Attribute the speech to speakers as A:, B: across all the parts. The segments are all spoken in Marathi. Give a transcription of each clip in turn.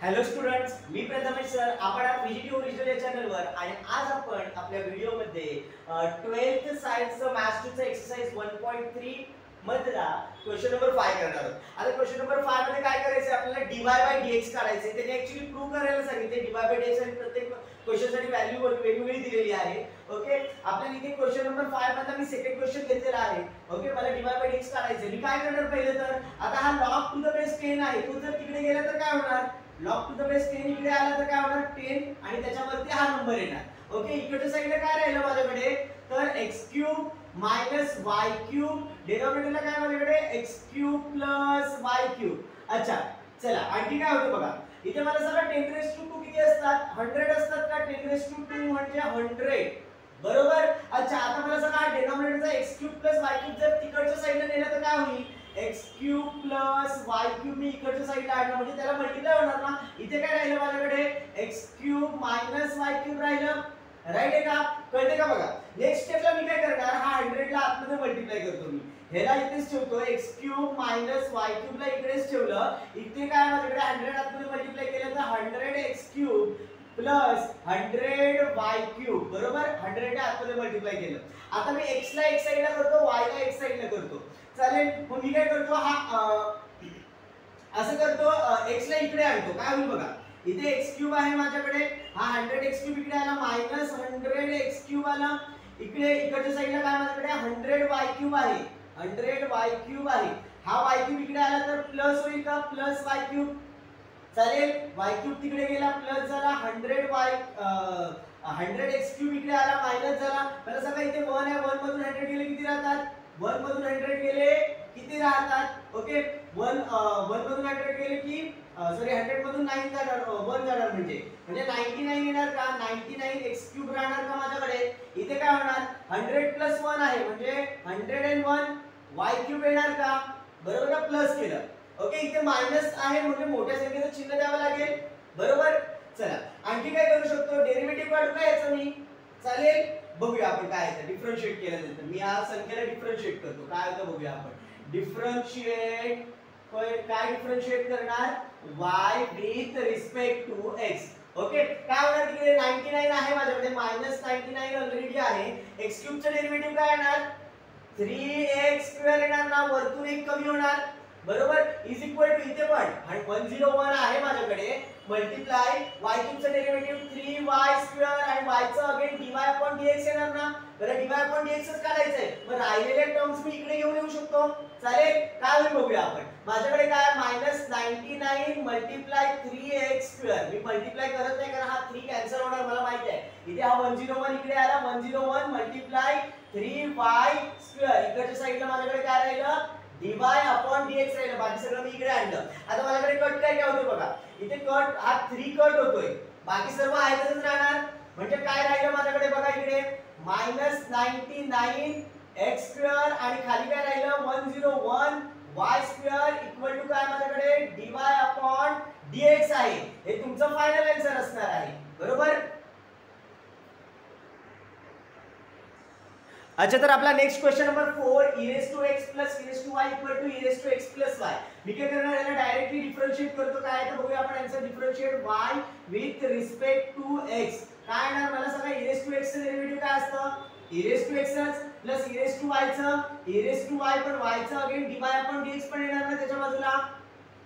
A: हॅलो स्टुडंट्स, मी प्रथमेश सर. आपण आज व्हीजीटी ओरिजिनल या चॅनलवर आणि आज आपण आपल्या व्हिडिओमध्ये 12th सायन्सचं मॅथ्स 2चं एक्सरसाइज 1.3 मधला क्वेश्चन नंबर 5 करणार आहोत. आता क्वेश्चन नंबर 5 मध्ये काय करायचं आपल्याला dy बाय dx काढायचं आहे. त्याने ऍक्च्युअली प्रूव्ह करायला सांगितले dy बाय dx आणि प्रत्येक क्वेश्चनसाठी व्हॅल्यू वेगवेगळी दिलेली आहे. ओके, आपल्याला इथे क्वेश्चन नंबर 5 मधला मी सेकंड क्वेश्चन घेतलेला आहे. ओके, मला dy बाय dx काढायचं. मी काय करणार पहिले तर आता हा log टू द बेस 10 आहे. तो जर तिकडे गेला तर काय होणार? log टू द बेस 10 इकडे आला तर काय होणार? 10 आणि त्याच्यावरती हा नंबर येणार. ओके, इकडच्या साईडला काय राहिलं माझ्याकडे? तर x³ मायनस y³ डिनॉमिनेटरला काय माझ्याकडे? x³ y³. अच्छा, चला आणखी काय होतं बघा. इथे मला सगळं 10⁻² किती असतात? 100 असतात का? 10⁻² म्हणजे 100. बरोबर. अच्छा, आता मला सांगा डिनॉमिनेटरचा x³ y³ जर तिकडच्या साईडला नेला तर काय होईल? x³ y³ मी इकडच्या साईडला आणलं म्हणजे त्याला मल्टिप्लाय होणार ना. इथे काय राहिलं माझ्याकडे? x³ y³ राहिलं. राईट आहे का? कळते का बघा. नेक्स्ट स्टेपला मी काय करणार? हा 100 ला आतमध्ये मल्टिप्लाय करतो मी. ह्याला इथेच ठेवतो. x³ y³ ला इकडेच ठेवलं. इथे काय माझ्याकडे 100 आतमध्ये मल्टिप्लाय केलं तर 100x³ 100 y³ बरोबर. 100 ने आतमध्ये मल्टिप्लाय केलं. आता मी x ला एक साईडला करतो, y ला एक साईडला करतो. चालेल. मग मी काय करतो? हा असं करतो, x ला इकडे आणतो. काय होईल बघा. इथे x³ आहे माझ्याकडे. हा 100x³ इकडे आला मायनस 100x³ आला. इकडे इकडच्या साईडला काय माझ्याकडे 100y³ आहे. 100y³ आहे. हा y³ इकडे आला तर प्लस होईल का? Plus y³. चालेल. y³ तिकडे गेला प्लस झाला. 100x³ इकडे आला मायनस झाला. मला सांगा इथे 1 आहे. 1 मधून 100 गेले किती राहतात? 1 मधून 100 गेले किती राहतात? ओके, 1 मधून 100 गेले की सॉरी 100 मधून 9 जाणार, 1 जाणार म्हणजे 99 येणार का? 99x³ राहणार का माझ्याकडे? इथे काय होणार? 100 प्लस 1 आहे म्हणजे 101 y³ येणार का? बरोबर ना? प्लस केलं. ओके, इथे मायनस आहे म्हणजे मोठ्या संख्येचं चिन्ह द्यावं लागेल. बरोबर. चला आणखी काय करू शकतो? डेरिव्हेटिव्ह काढू का याचं मी? चालेल. बघूया आपण काय आहे. डिफरन्शिएट केल्यानंतर मी या संख्येला डिफरन्शिएट करतो. काय होतं बघूया आपण. डिफरन्शिएट काय डिफरन्शिएट करणार? y with respect to x. Okay, काय होणार? तिकडे 99 आहे माझ्याकडे मायनस 99 ऑलरेडी आहे. x³ चं डेरिव्हेटिव्ह काय येणार? 3x² येणार ना. वरतून एक कमी होणार. बरोबर. इज इक्वल टू इथे पण 101 आहे माझ्याकडे मल्टिप्लाय y³ चं डेरिव्हेटिव्ह 3y² आणि y चं अगेन dy/dx येणार ना. बरं, dy/dx च काढायचंय. मग राहिलेल्या टर्म्स मी इकडे घेऊन येऊ शकतो. चालेल. काय होईल बघूया आपण. माझ्याकडे काय -99 मल्टिप्लाय 3x². मी मल्टिप्लाय करत नाही कारण हा 3 कॅन्सल होणार मला माहिती आहे. इथे हा 101 इकडे आला. 101 मल्टिप्लाय 3y². इकडच्या साईडला माझ्याकडे काय राहिलं? dy/dx राहिलं. बाकी सगळं मी इकडे आणलं. आता माझ्याकडे कट काय होतोय बघा. इथे कट हा 3 कट होतोय. बाकी सर्व आहे तसंच राहणार. म्हणजे काय राहिलं माझ्याकडे बघा इकडे -99 x² आणि खाली काय राहिलं 101 y² इक्वल टू काय माझ्याकडे dy/dx आहे. हे तुमचं फायनल आन्सर असणार आहे. बरोबर. अच्छा, तर आपला next question number 4 e⁻x + e⁻y = e⁻x y. मी काय करणार याला डायरेक्टली डिफरन्शिएट करतो. काय तर बघूया आपण answer. Differentiate y with respect to x. काय येणार मला सांगा? e⁻x चं डेरिव्हेटिव्ह काय असतं? e⁻x + e⁻y चं e⁻y पण y चं अगेन dy/dx पण येणार ना त्याच्या बाजूला.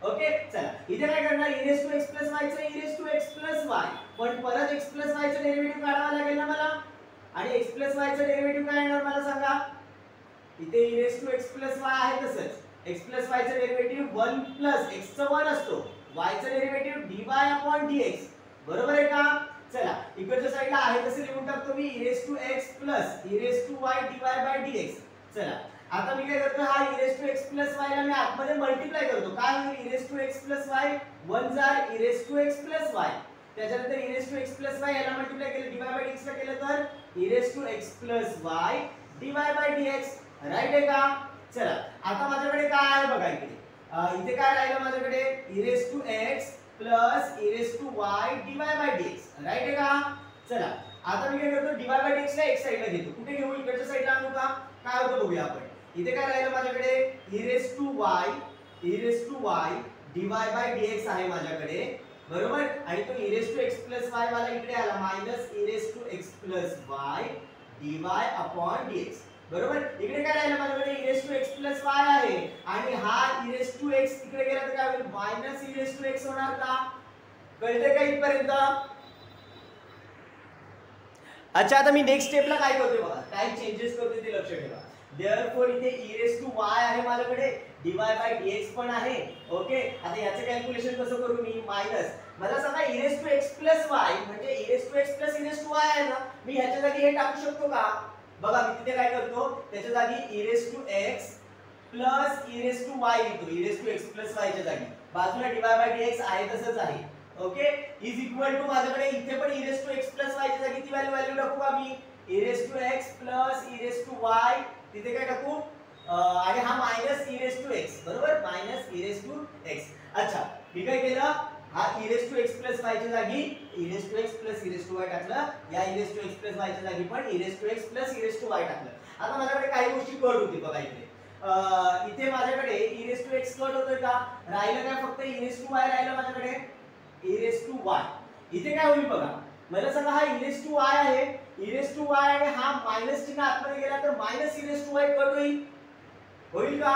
A: ओके, चला इथे काय करणार? e⁻x + y चं e⁻x y. पण परत x + y चं डेरिव्हेटिव्ह काढावं लागेल ना मला. आणि x + y चं डेरिव्हेटिव्ह काय येणार मला सांगा? इथे e⁻x + y आहे तसंच x + y चं डेरिव्हेटिव्ह 1 + x चं 1 असतो. y चं डेरिव्हेटिव्ह dy/dx. बरोबर आहे का? चला इकडच्या साईडला आहे तसं लिहून टाकतो मी e⁻x + e⁻y dy/dx. चला आता मी काय करतो? हा e⁻x + y ला मी आतमध्ये मल्टिप्लाय करतो. काय होईल? e⁻x + y 1 जार e⁻x + y. त्याच्यानंतर e⁻x + y याला मल्टिप्लाय केलं dy/dx ला केलं तर e⁻x + y dy/dx. राईट आहे का? चला आता माझ्याकडे काय आहे बघा इकडे. इथे काय राहिलं माझ्याकडे? e⁻x + e⁻y dy/dx. राईट आहे का? चला आता मी काय करतो? dy/dx ला एक साईडला घेतो. कुठे घेऊ? इकडच्या साईडला आणू का? काय होतं बघूया आपण. इथे काय राहिलं माझ्याकडे? e⁻y dy/dx आहे माझ्याकडे. बरोबर, आणि तो e raised to x plus y वाला इकडे आला minus e raised to x plus y dy upon dx. बरोबर, इकडे काय राहिलं माझ्याकडे e raised to x plus y आहे आणि हा e raised to x तिकडे गेला तर काय होईल minus e raised to x होणार का? कळते का इथपर्यंत? अच्छा, आता मी नेक्स्ट स्टेपला काय करतोय बघा, काय चेंजेस करतोय ते लक्ष ठेवा. देअरफॉर इथे e raised to y आहे माझ्याकडे, dy by dx पण आहे. ओके, आता याचं कॅल्क्युलेशन कसं करू मी? मायनस मला सांगा e raised to x plus y म्हणजे e raised to x plus e raised to y आहे ना, मी ह्याच्या जागी हे टाकू शकतो का? बघा मी तिथे काय करतो, त्याच्या जागी e raised to x plus e raised to y लिहितो, e raised to x plus y च्या जागी बाजूला dy by dx आहे तसंच आहे. ओके, इज इक्वल टू माझ्याकडे इथे पण e raised to x plus y च्या जागी ती व्हॅल्यू टाकू का मी? e raised to x plus e raised to y तिथे काय टाकू? आणि हा minus e raised to x, बरोबर, minus e raised to x. अच्छा, मी काय केलं, हा e raised to x plus y च्या जागी e raised to x plus e raised to y टाकलं, या e raised to x plus y च्या जागी पण e raised to x plus e raised to y टाकलं. आता माझ्याकडे काही गोष्टी कट होती बघा इथे. इथे माझ्याकडे e raised to x cut होतोय का? राहिलं काय, फक्त e raised to y राहिलं माझ्याकडे, e raised to y. इथे काय होईल बघा, मला सांगा हा e raised to y आहे, e raised to y आणि हा मायनस चिन्ह आतमध्ये गेला तर minus e raised to y cut होईल का?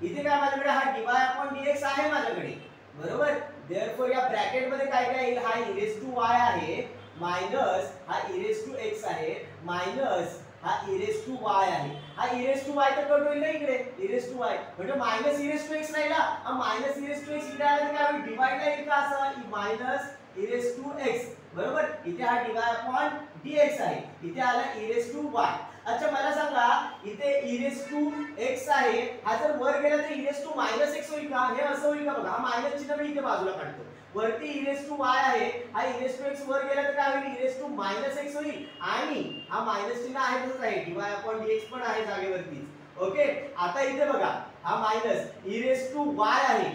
A: इथे काय माझ्याकडे हा dy upon dx आहे माझ्याकडे, बरोबर. देअरफॉर या ब्रॅकेट मध्ये काय काय येईल, हा e raised to y आहे मायनस हा e raised to x आहे मायनस हा e raised to y आहे. हा e raised to y तर कट होईल ना इकडे, e raised to y म्हणजे minus e raised to x राहिला, हा minus e raised to x इकडे आला तर काय होईल, डिवाइड ला येईल का असं, minus e raised to x, बरोबर. इथे हा dy upon dx आहे, इथे आला e raised to y. अच्छा, मला सांगा इथे e raised to x आहे, हा जर वर गेला तर e raised to minus x होईल का? हे असं होईल का बघा, हा मायनस चिन्ह मी इथे बाजूला काढतो, वरती e raised to y आहे, हा e raised to x वर गेला तर काय होईल, e raised to minus x होईल आणि हा मायनस चिन्ह आहे तसंच आहे, dy upon dx पण आहे जागेवरतीच. ओके, आता इथे बघा हा minus e raised to y आहे,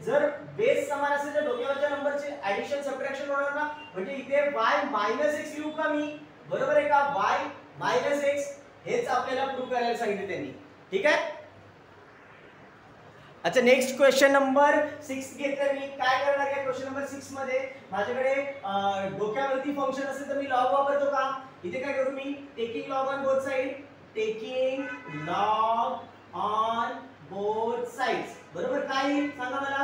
A: जर बेस समान असेल तर डोक्यावरच्या नंबरचे ऍडिशन सबट्रॅक्शन होणार ना, म्हणजे इथे y minus x लिहू का मी? बरोबर आहे का, y minus x हेच आपल्याला प्रूव्ह करायला सांगितले त्यांनी. ठीक आहे. अच्छा, नेक्स्ट क्वेश्चन नंबर 6 घेतलं मी. काय करणार आहे क्वेश्चन नंबर 6 मध्ये, माझ्याकडे डोक्यावरती फंक्शन असेल तर मी लॉग वापरतो का? इथे काय करू मी, taking log on both side, taking log on both sides, बरोबर. काय सांगा मला,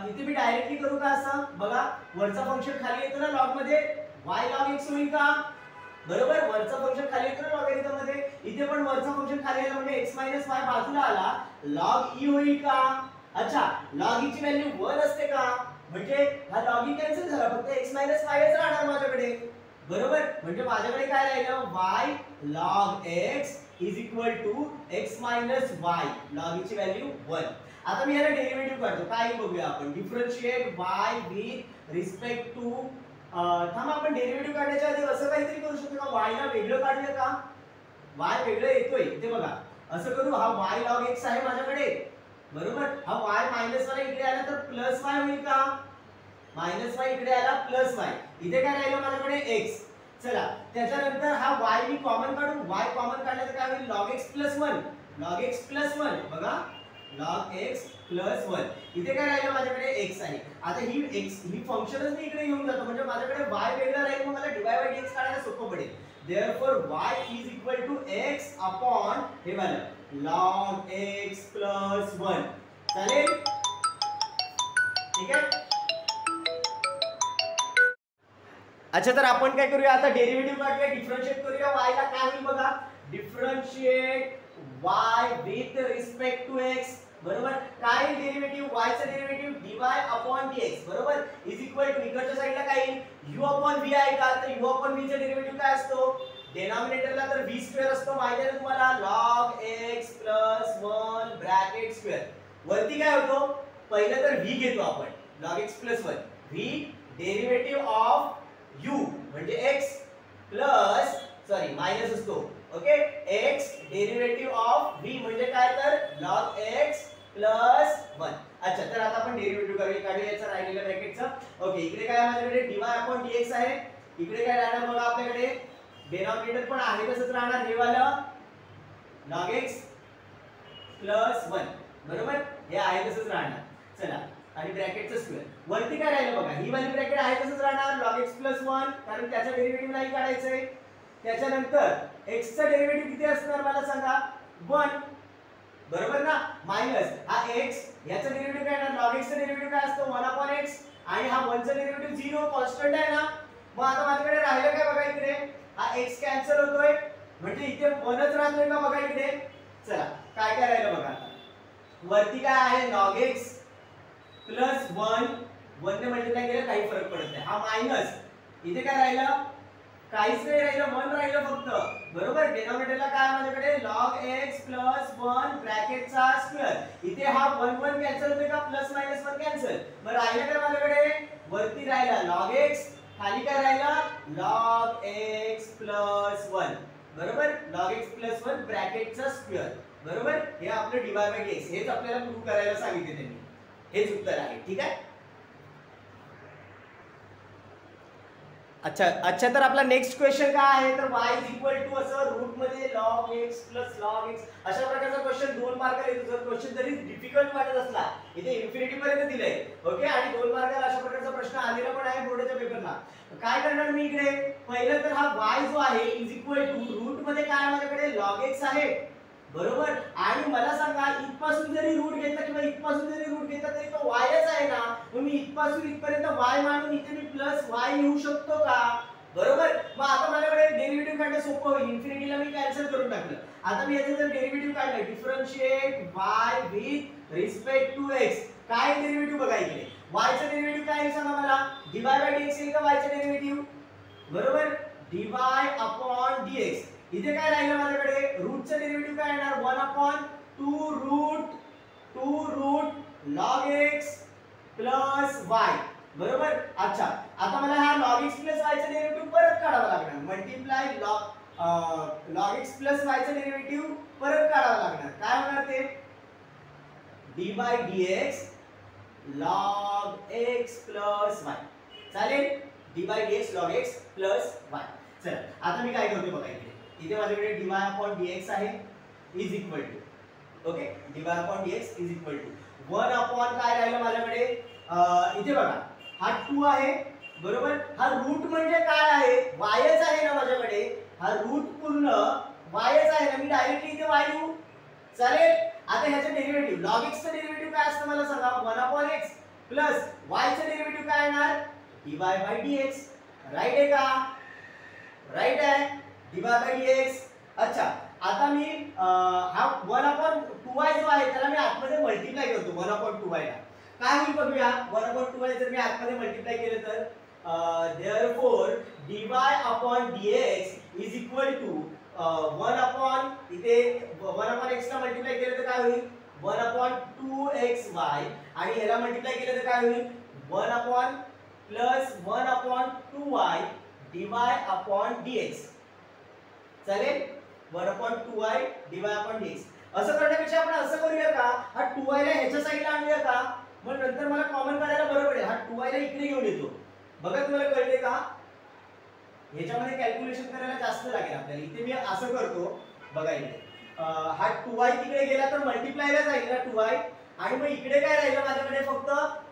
A: इथे मी डायरेक्टली करू का असं? बघा वरचा फंक्शन खाली येतो ना लॉग मध्ये, y log x होईल का? बरोबर, वरचा फंक्शन खाली येतो ना लॉगरिथम मध्ये, इथे पण वरचा फंक्शन खाली आला म्हणजे x y बाजूला आला, log e होईल का? अच्छा, log e ची व्हॅल्यू 1 असते का? म्हणजे हा log e कॅन्सल झाला, फक्त x y च राहणार माझ्याकडे, बरोबर. म्हणजे माझ्याकडे काय राहिलं, y log x is equal to x minus y, log e ची व्हॅल्यू 1. आता मी याला डेरिव्हेटिव्ह काढतो, काय बघूया आपण, differentiate y with respect to, थांबा आपण डेरिव्हेटिव्ह काढण्याच्या आधी असं काहीतरी करू शकतो का, y ला वेगळं काढूया का? y वेगळं येतोय इथे बघा, असं करू, हा y log x आहे माझ्याकडे, बरोबर. हा y मायनस वाला इकडे आला तर प्लस y होईल का? मायनस y इकडे आला प्लस y, इथे काय राहिलं माझ्याकडे x. चला, त्याच्यानंतर हा y मी कॉमन काढू, y कॉमन काढलं तर काय होईल, log x plus 1, log x plus 1, बघा log x plus 1, इथे काय राहिलं माझ्याकडे x आहे. आता ही x ही फंक्शनच मी इकडे घेऊन जातो म्हणजे माझ्याकडे y वेगळा राहील, मग मला dy by dx काढायला सोपं पडेल. therefore y is equal to x upon हे वाला log x plus 1. चालेल, ठीक आहे. अच्छा, तर आपण काय करूया आता, डेरिव्हेटिव्ह काढूया, डिफरन्शिएट करूया, y ला काय होईल बघा, differentiate y with respect to x, बरोबर. काय डेरिव्हेटिव्ह, y चा डेरिव्हेटिव्ह dy upon dx, बरोबर, इज इक्वल टू इकडच्या साइडला काय येईल, u upon v आहे का, तर u upon v चा डेरिव्हेटिव्ह काय असतो, डिनॉमिनेटरला तर v स्क्वेअर असतो, माहिती आहे तुम्हाला, log x plus 1 bracket square. वरती काय होतो, पहिलं तर v घेतो आपण, log x plus 1, v derivative of u म्हणजे x प्लस सॉरी मायनस असतो, okay, x derivative of v म्हणजे काय तर log x plus 1. अच्छा, तर आता आपण डेरिव्हेटिव्ह काढूया याचा राहिलेल्या ब्रॅकेटचा. ओके, इकडे काय माझ्याकडे dy upon dx आहे, इकडे काय राहणार बघा आपल्याकडे, डिनॉमिनेटर पण आहे तसंच राहणार, हे वाला log x plus 1, बरोबर, हे आहे तसंच राहणार. चला, आणि ब्रॅकेटचं स्क्वेअर. वरती काय राहिलं बघा, ही वाली ब्रॅकेट आहे तसंच राहणार log x + 1 कारण त्याचा डेरिव्हेटिव्ह नाही काढायचंय. त्याच्यानंतर x चा डेरिव्हेटिव्ह किती असणार मला सांगा, 1 बरोबर ना, मायनस हा x याचा डेरिव्हेटिव्ह काय ना, log x चा डेरिव्हेटिव्ह काय असतो 1/x आणि हा 1 चा डेरिव्हेटिव्ह 0 कॉन्स्टंट आहे ना. मग आता माझ्याकडे राहिलं काय बघा, इकडे हा x कॅन्सल होतोय म्हणजे इथे 1च राहतोय का बघा इकडे. चला काय काय राहिलं बघा, आता वरती काय आहे log x + 1 ने मल्टिप्लाय केलं काही फरक पडत नाही, हा मायनस इथे काय राहिलं, काहीच नाही राहिलं, 1 राहिलं फक्त बरोबर. डिनॉमिनेटरला काय माझ्याकडे log x + 1 ब्रॅकेटचा स्क्वेअर. इथे हा 1 1 कॅन्सल होते का, प्लस मायनस 1 कॅन्सल. मग राहिलं काय माझ्याकडे, वरती राहिला log x, खाली काय राहिला log x + 1 बरोबर. log x + 1 ब्रॅकेटचा स्क्वेअर बरोबर. हे आपलं dy/dx हेच आपल्याला प्रूव्ह करायला सांगितले त्यांनी, हेच उत्तर आहे. ठीक आहे. अच्छा तर आपला नेक्स्ट क्वेश्चन काय आहे, तर y = असं रूट मध्ये log x + log x अशा प्रकारचा क्वेश्चन 2 मार्काला येतो. जर क्वेश्चन जरी डिफिकल्ट वाटत असला, इथे इन्फिनिटी पर्यंत दिलंय ओके, आणि 2 मार्काला अशा प्रकारचा प्रश्न आलेला पण आहे बोर्डाच्या पेपरला. काय करणार मी इकडे, पहिलं तर हा y जो आहे = रूट मध्ये काय माझ्याकडे log x आहे बरोबर. आणि मला सांगा इथपासून जरी रूट घेतला किंवा इथपासून जरी रूट घेतला तरी तो yच आहे ना. मग मी इथपासून इथपर्यंत y मानून इथे मी प्लस y लिहू शकतो का बरोबर. मग आता माझ्याकडे डेरिव्हेटिव्ह काढणं सोपं होईल, इन्फिनिटीला मी कॅन्सल करून टाकलं. आता मी याचं जर डेरिव्हेटिव्ह काढलं, differentiate y with respect to x, काय डेरिव्हेटिव्ह बघा इकडे, y चा डेरिव्हेटिव्ह काय आहे सांगा मला, dy/dx येईल का y चा डेरिव्हेटिव्ह बरोबर, dy/dx. इथे काय राहिलं माझ्याकडे, रूटचं डेरिव्हेटिव्ह काय येणार 1/2 रूट log x + y बरोबर. अच्छा आता मला हा log x + y चा डेरिव्हेटिव्ह परत काढावा लागणार, मल्टिप्लाय log x + y चा डेरिव्हेटिव्ह परत काढावा लागणार. काय होणार ते, dy/dx log x + y चालेल, dy/dx log x + y. चला आता मी काय करतो बघा, इथे माझ्याकडे dy/dx आहे is equal to okay, dy/dx is equal to 1 काय राहिलं माझ्याकडे, इथे बघा हा 2 आहे बरोबर. हा रूट म्हणजे काय आहे, yच आहे ना माझ्याकडे, हा रूट पूर्ण yच आहे ना, मी डायरेक्टली इथे y लिहू चालेल. आता ह्याचं डेरिव्हेटिव्ह log x चं डेरिव्हेटिव्ह काय असतं मला सांगा, 1/x प्लस y चं डेरिव्हेटिव्ह काय येणार, dy/dx. राईट आहे का, राईट आहे, dy/dx. अच्छा आता मी हा 1/2y जो आहे त्याला मी आतमध्ये मल्टिप्लाय करतो 1/2y ला. काय होईल बघूया, 1/2y जर मी आतमध्ये मल्टिप्लाय केलं तर therefore dy/dx is equal to 1 इथे 1/x ला मल्टिप्लाय केलं तर काय होईल 1/2xy, आणि ह्याला मल्टिप्लाय केलं तर काय होईल 1 प्लस 1/2y dy/dx. चालेल, 1/2y dy/dx. असं करण्यापेक्षा आपण असं करूया का, हा 2y ला ह्याच्या साईडला आणूया का, मग नंतर मला कॉमन काढायला बरं पडेल. हा 2y ला इकडे घेऊन येतो बघा, तुम्हाला कळते का, ह्याच्यामध्ये कॅल्क्युलेशन करायला जास्त लागेल आपल्याला. इथे मी असं करतो बघा, इथे हा 2y तिकडे गेला तर मल्टिप्लायला जाईल ना 2y, आणि मग इकडे काय राहिलं माझ्याकडे फक्त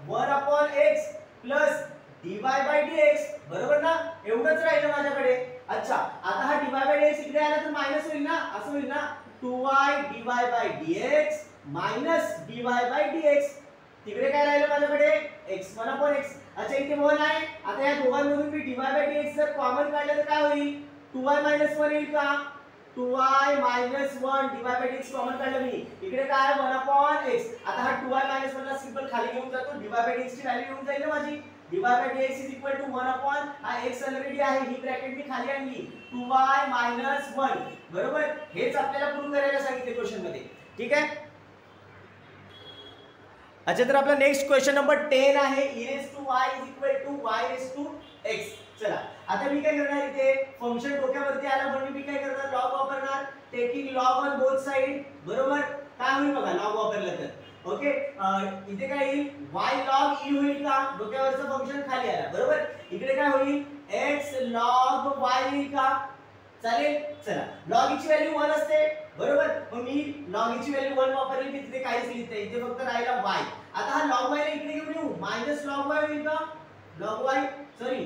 A: 1/x प्लस dy/dx बरोबर ना, एवढंच राहिलं माझ्याकडे. अच्छा आता हा dy/dx इकडे आला तर मायनस होईल ना, असं होईल ना 2y dy/dx मायनस dy/dx. तिकडे काय राहिलं माझ्याकडे x 1/x. अच्छा इथे 1 आहे, आता या दोघांमधून मी dy/dx जर कॉमन काढलं तर काय होईल 2y - 1 येईल का, 2y - 1 dy/dx कॉमन काढलं मी, इकडे काय 1/x. आता हा 2y - 1 ला सिंपल खाली घेऊन जातो, dy/dx ची व्हॅल्यू येऊन जाईल ना माझी, dy/dx इज इक्वल टू 1 हा x ऑलरेडी आहे, ही ब्रॅकेट मी खाली आणली 2y - 1 बरोबर. हेच आपल्याला प्रूव्ह करायला सांगितले क्वेश्चन मध्ये. ठीक आहे. अच्छा तर आपला नेक्स्ट क्वेश्चन नंबर 10 आहे, e⁻y is equal to y⁻x. चला आता मी काय करणार, इथे फंक्शन डोक्यावरती आला म्हणून मी काय करणार, लॉग वापरणार, taking log on both side बरोबर. काय होईल बघा लॉग वापरलं तर ओके, इथे काय येईल y log e होईल का, डोक्यावरचं फंक्शन खाली आला बरोबर. इकडे काय होईल x log y येईल का, चालेल. चला log e ची व्हॅल्यू 1 असते बरोबर, मग मी log e ची व्हॅल्यू 1 वापरली की तिथे काहीच लिहित नाही, इथे फक्त राहिला y. आता हा log y ला इकडे घेऊन येऊ मायनस लॉग वाय होईल का? Log Y sorry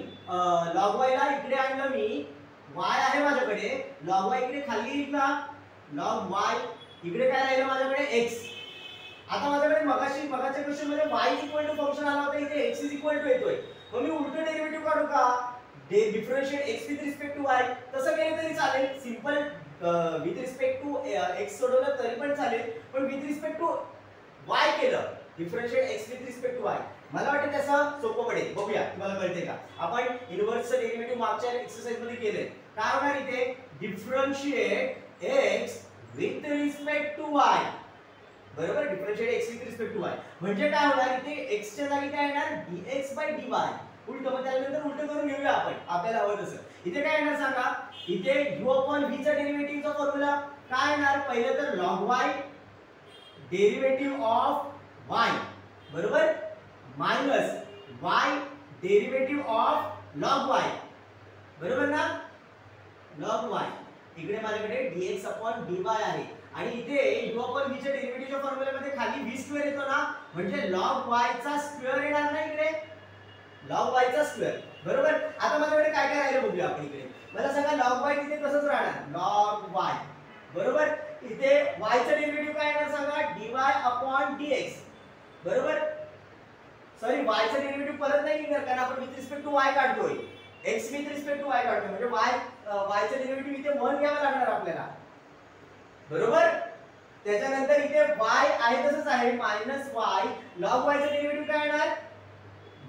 A: log Y ला इकडे आणलं मी, y आहे माझ्याकडे, लॉग वाय इकडे खाली येईल का? लॉग वाय इकडे काय राहिलं माझ्याकडे x. आता माझ्याकडे मगाच्या क्वेश्चन मध्ये y इक्वल टू फंक्शन आला होता, इथे x इज इक्वल टू येतोय. मग मी उलट डेरिव्हेटिव्ह काढू का? Differentiate x with respect to y. तसं केलं तरी चालेल, simple with respect to x सोडवलं तरी पण चालेल, पण विथ रिस्पेक्ट टू y केलं, differentiate x with respect to y. मला वाटतं त्याचं सोपं पडेल. बघूया तुम्हाला कळते का. आपण इन्व्हर्सचं डेरिव्हेटिव्ह मागच्या एक्सरसाइज मध्ये केले. काय होणार इथे? Differentiate x with respect to y. बरोबर, differentiate x with respect to y म्हणजे काय होणार इथे? x च्या जागी काय येणार? dx by dy. उलट, मग त्यानंतर उलट करून घेऊया आपण आपल्याला हवं तसं. इथे काय येणार सांगा? इथे u upon v चा डेरिव्हेटिव्हचा फॉर्म्युला काय येणार? पहिलं तर log y derivative of y बरोबर minus y derivative of log y बरोबर ना? log y इकडे माझ्याकडे dx upon dy आहे आणि इथे u upon v च्या डेरिव्हेटिव्हच्या फॉर्म्युल्यामध्ये खाली v स्क्वेअर येतो ना, म्हणजे log y चा स्क्वेअर येणार ना इकडे, log y चा स्क्वेअर बरोबर. आता माझ्याकडे काय काय राहिलं बघूया आपण इकडे. मला सांगा log y तिथे कसंच राहणार, log y बरोबर. इथे y चा डेरिव्हेटिव्ह काय येणार सांगा? dy upon dx बरोबर. सॉरी, y चा डेरिव्हेटिव्ह परत नाही निघणार कारण आपण विथ रिस्पेक्ट टू y काढतोय, x with respect to y काढतोय, म्हणजे y चा डेरिव्हेटिव्ह इथे 1 घ्यावा लागणार आपल्याला बरोबर. त्याच्यानंतर इथे y आहे तसंच आहे, मायनस y log y चा डेरिव्हेटिव्ह काय येणार?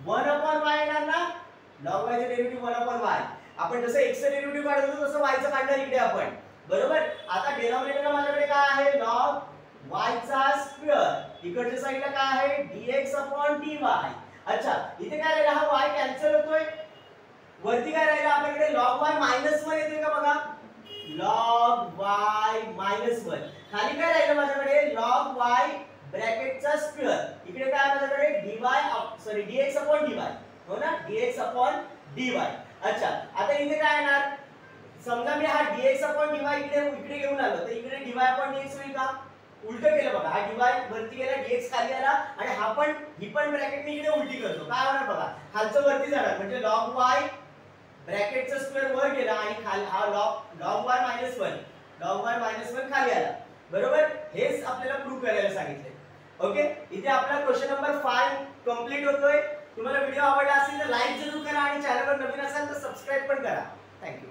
A: 1 upon y येणार ना. log y चा डेरिव्हेटिव्ह 1 upon y. आपण जसं x चा डेरिव्हेटिव्ह काढत होतो तसं y चा काढणार इकडे आपण बरोबर. आता डिनॉमिनेटरला माझ्याकडे काय आहे? log y चा स्क्वेअर. इकडच्या साईडला काय आहे? dx upon dy. अच्छा, इथे काय राहिला? हा y कॅन्सल होतोय. वरती काय राहिला आपल्याकडे? log y minus 1 येते का बघा? log y minus 1. खाली काय राहिलं माझ्याकडे? log y ब्रॅकेटचा स्क्वेअर. इकडे काय आहे माझ्याकडे? dx upon dy हो ना, dx upon dy. अच्छा, आता इथे काय येणार? समजा मी हा dx upon dy इकडे घेऊन आलो तर इकडे dy upon dx होईल का? उलट केलं बघा, हा dy वरती गेला, dx खाली आला आणि हा पण ही पण ब्रॅकेट मी इकडे उलटी करतो. काय होणार बघा? खालचं वरती जाणार म्हणजे log y ब्रॅकेटचा स्क्वेअर वर गेला आणि खाली हा log y minus 1 log y minus 1 खाली आला बरोबर. हेच आपल्याला प्रूव्ह करायला सांगितले. ओके, इथे आपला क्वेश्चन नंबर 5 कंप्लीट होतोय. तुम्हाला व्हिडिओ आवडला असेल तर लाईक जरूर करा आणि चॅनलवर नवीन असाल तर सबस्क्राइब पण करा. थँक्यू.